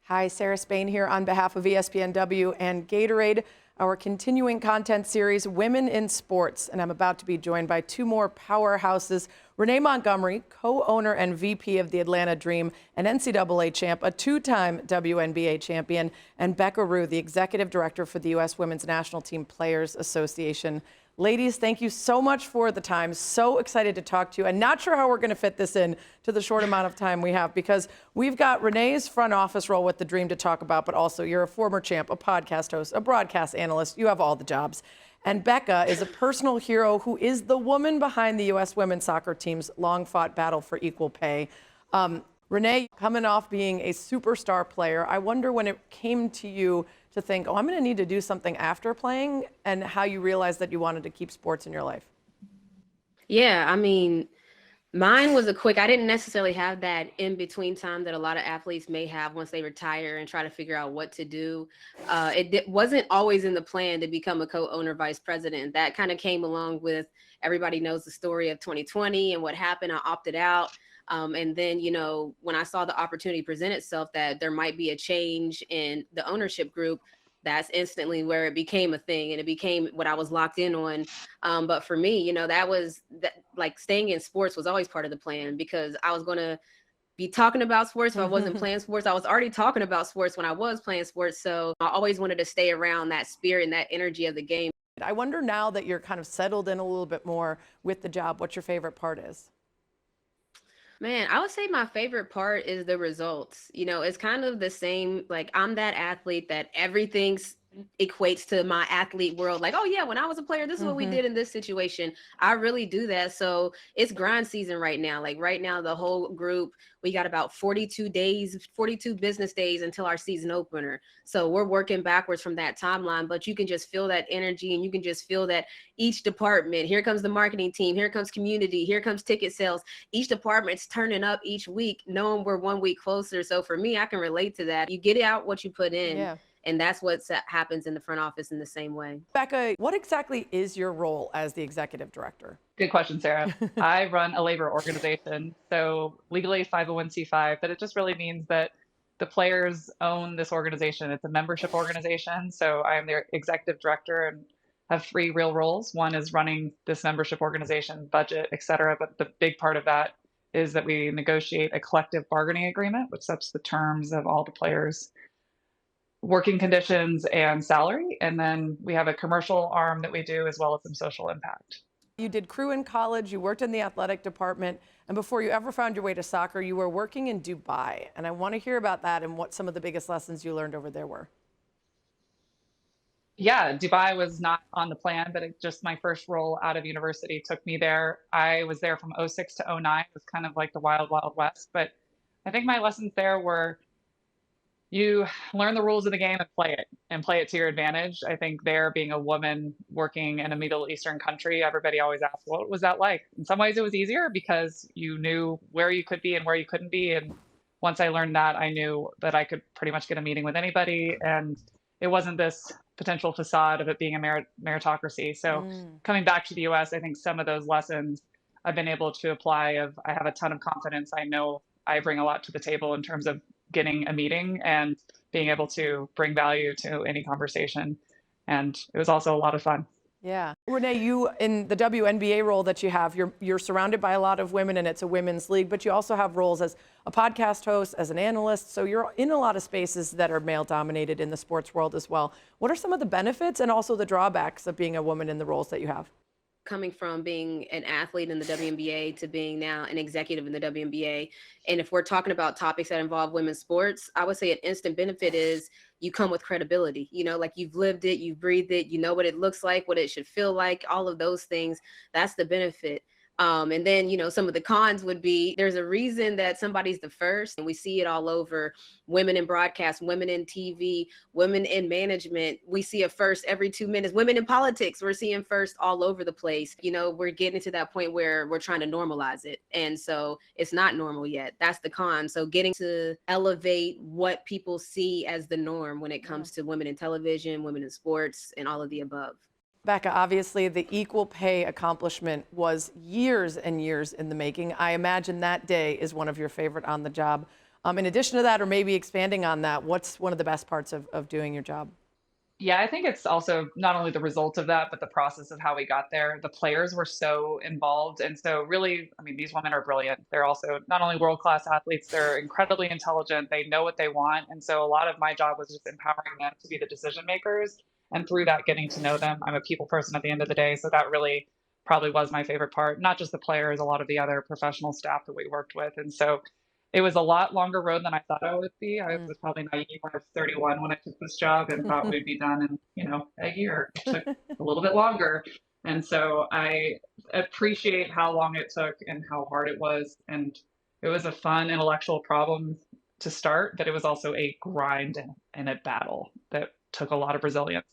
Hi, Sarah Spain here on behalf of ESPNW and Gatorade, our continuing content series, Women in Sports. And I'm about to be joined by two more powerhouses, Renee Montgomery, co-owner and VP of the Atlanta Dream, an NCAA champ, a two-time WNBA champion, and Becca Roux, the executive director for the U.S. Women's National Team Players Association. Ladies, thank you so much for the time. So excited to talk to you. And not sure how we're going to fit this in to the short amount of time we have, because we've got Renee's front office role with the Dream to talk about, but also you're a former champ, a podcast host, a broadcast analyst. You have all the jobs. And Becca is a personal hero who is the woman behind the U.S. women's soccer team's long-fought battle for equal pay. Renee, coming off being a superstar player, I wonder when it came to you to think, oh, I'm going to need to do something after playing, and how you realized that you wanted to keep sports in your life. Yeah, I mean, mine was I didn't necessarily have that in-between time that a lot of athletes may have once they retire and try to figure out what to do. It wasn't always in the plan to become a co-owner vice president. That kind of came along with, everybody knows the story of 2020 and what happened. I opted out. And then, when I saw the opportunity present itself that there might be a change in the ownership group, that's instantly where it became a thing, and it became what I was locked in on. But for me, like staying in sports was always part of the plan, because I was going to be talking about sports if I wasn't playing sports. I was already talking about sports when I was playing sports. So I always wanted to stay around that spirit and that energy of the game. I wonder, now that you're kind of settled in a little bit more with the job, what your favorite part is? Man, I would say my favorite part is the results. It's kind of the same. Like, I'm that athlete that everything's equates to my athlete world. Like, oh yeah, when I was a player, this is what we did in this situation. I really do that. So it's grind season right now. Like right now, the whole group, we got about 42 business days until our season opener. So we're working backwards from that timeline, but you can just feel that energy, and you can just feel that each department, here comes the marketing team, here comes community, here comes ticket sales. Each department's turning up each week, knowing we're 1 week closer. So for me, I can relate to that. You get out what you put in. Yeah. And that's what happens in the front office in the same way. Becca, what exactly is your role as the executive director? Good question, Sarah. I run a labor organization, so legally 501c5, but it just really means that the players own this organization. It's a membership organization, so I am their executive director and have three real roles. One is running this membership organization, budget, et cetera, but the big part of that is that we negotiate a collective bargaining agreement, which sets the terms of all the players' working conditions and salary. And then we have a commercial arm that we do, as well as some social impact. You did crew in college, you worked in the athletic department, and before you ever found your way to soccer, you were working in Dubai. And I want to hear about that and what some of the biggest lessons you learned over there were. Yeah, Dubai was not on the plan, but just my first role out of university took me there. I was there from 06 to 09. It was kind of like the wild, wild west. But I think my lessons there were, you learn the rules of the game and play it to your advantage. I think there, being a woman working in a Middle Eastern country, everybody always asks, what was that like? In some ways it was easier because you knew where you could be and where you couldn't be. And once I learned that, I knew that I could pretty much get a meeting with anybody. And it wasn't this potential facade of it being a meritocracy. So coming back to the US, I think some of those lessons I've been able to apply. I have a ton of confidence. I know I bring a lot to the table in terms of getting a meeting and being able to bring value to any conversation. And it was also a lot of fun. Yeah. Renee, you, in the WNBA role that you have, you're surrounded by a lot of women, and it's a women's league, but you also have roles as a podcast host, as an analyst. So you're in a lot of spaces that are male dominated in the sports world as well. What are some of the benefits and also the drawbacks of being a woman in the roles that you have? Coming from being an athlete in the WNBA to being now an executive in the WNBA. And if we're talking about topics that involve women's sports, I would say an instant benefit is you come with credibility. Like you've lived it, you've breathed it, you know what it looks like, what it should feel like, all of those things. That's the benefit. And then, some of the cons would be, there's a reason that somebody's the first, and we see it all over. Women in broadcast, women in TV, women in management. We see a first every 2 minutes. Women in politics, we're seeing first all over the place. We're getting to that point where we're trying to normalize it. And so it's not normal yet. That's the con. So getting to elevate what people see as the norm when it comes to women in television, women in sports, and all of the above. Becca, obviously the equal pay accomplishment was years and years in the making. I imagine that day is one of your favorite on the job In addition to that, or maybe expanding on that, what's one of the best parts of doing your job? Yeah, I think it's also not only the result of that, but the process of how we got there. The players were so involved. And so, really, I mean, these women are brilliant. They're also not only world class athletes, they're incredibly intelligent. They know what they want. And so, a lot of my job was just empowering them to be the decision makers. And through that, getting to know them. I'm a people person at the end of the day. So, that really probably was my favorite part, not just the players, a lot of the other professional staff that we worked with. And so, it was a lot longer road than I thought I would be. I was probably naive when I was 31 when I took this job and thought we'd be done in, a year. It took a little bit longer. And so I appreciate how long it took and how hard it was. And it was a fun intellectual problem to start, but it was also a grind and a battle that took a lot of resilience.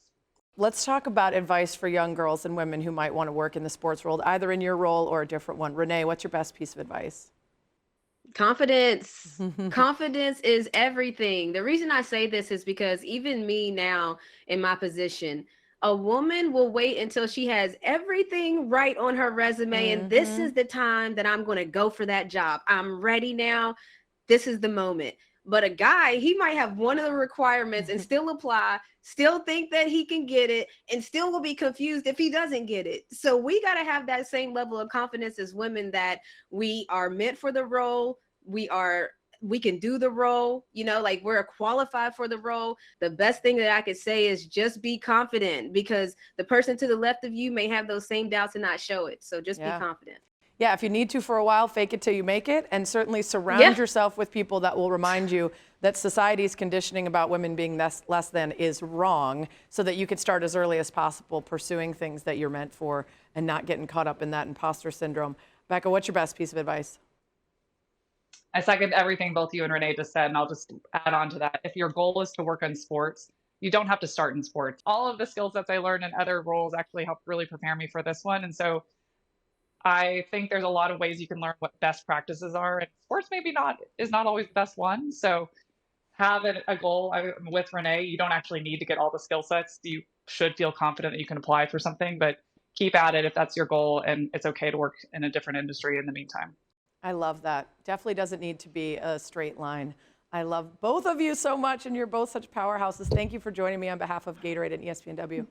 Let's talk about advice for young girls and women who might want to work in the sports world, either in your role or a different one. Renee, what's your best piece of advice? Confidence. Confidence is everything. The reason I say this is because even me now in my position, a woman will wait until she has everything right on her resume. And this is the time that I'm going to go for that job. I'm ready now. This is the moment. But a guy, he might have one of the requirements and still apply, still think that he can get it, and still will be confused if he doesn't get it. So we got to have that same level of confidence as women that we are meant for the role. We can do the role, like we're qualified for the role. The best thing that I could say is just be confident, because the person to the left of you may have those same doubts and not show it. So just be confident. Yeah, if you need to for a while, fake it till you make it, and certainly surround yourself with people that will remind you that society's conditioning about women being less than is wrong, so that you could start as early as possible pursuing things that you're meant for and not getting caught up in that imposter syndrome. Becca, what's your best piece of advice? I second everything both you and Renee just said, and I'll just add on to that. If your goal is to work in sports, you don't have to start in sports. All of the skill sets I learned in other roles actually helped really prepare me for this one. And so I think there's a lot of ways you can learn what best practices are, and sports is not always the best one. So have a goal. I'm with Renee. You don't actually need to get all the skill sets. You should feel confident that you can apply for something, but keep at it if that's your goal, and it's okay to work in a different industry in the meantime. I love that. Definitely doesn't need to be a straight line. I love both of you so much, and you're both such powerhouses. Thank you for joining me on behalf of Gatorade and ESPNW.